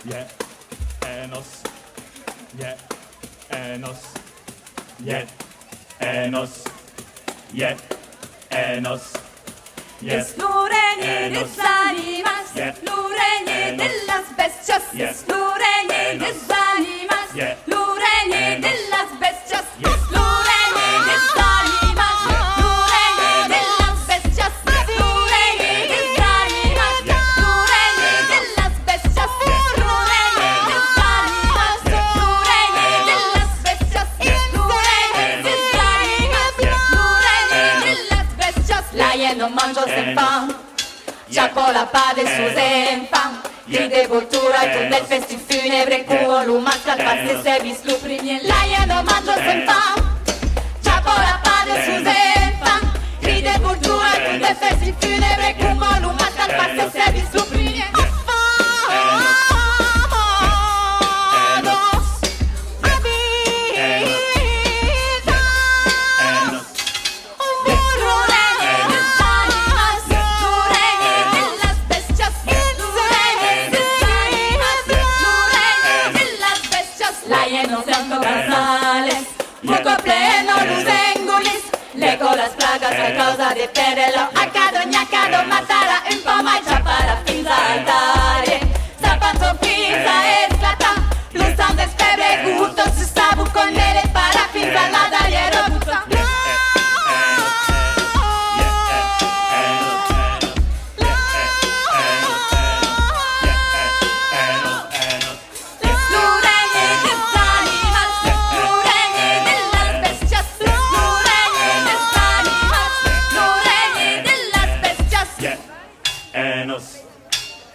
yeah, Enos, yeah, Enos, yeah, Enos, yeah, Enos, yeah, Esplorenie des animas, yeah, esplorenie de las bestias, yeah, esplorenie des animas, yeah, esplorenie de las bestias, yeah, esplorenie des animas, esplorenie de las bestias, esplorenie des animas, esplorenie de las bestias, esplorenie des animas, esplorenie de las bestias, esplorenie des animas, esplorenie de las bestias. La hiena mangia senza Ciappola padre sus enfants, gride vultura e tot del festiv funebre cu lumas cal passe servis lu primie la hiena mangia senza Ciappola padre sus enfants, gride vultura e tot del festiv funebre cu lumas cal passe servis lu primie. Poco pleno luz engulis, leggo las plagas a causa de perderlo. Accado gnacado matara un po' mai già para fins altare. Zapanto pinza esclata, lo sound es febre gusto, su sabu con nere para fins alla dagliero butta.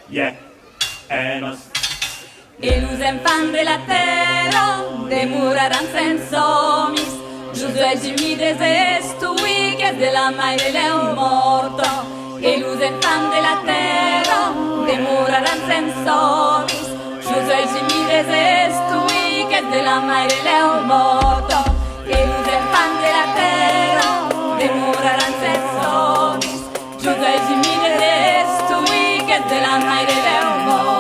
yeah, Enos. Et nous enfants de la terre demorarán senza mis, Giuseppe humides estuiques de la madre leo morto. Et nous enfants de la terre demorarán senza mis, Giuseppe humides estuiques de la madre leo morto. Et nous enfants de la terre demorarán senza mis, Giuseppe humides estuiques de la madre leo morto.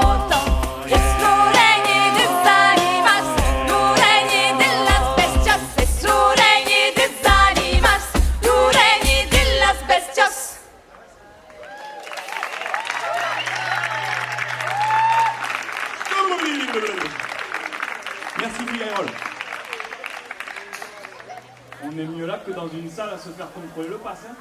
Merci Figaro. On est mieux là que dans une salle à se faire contrôler le pass. Hein.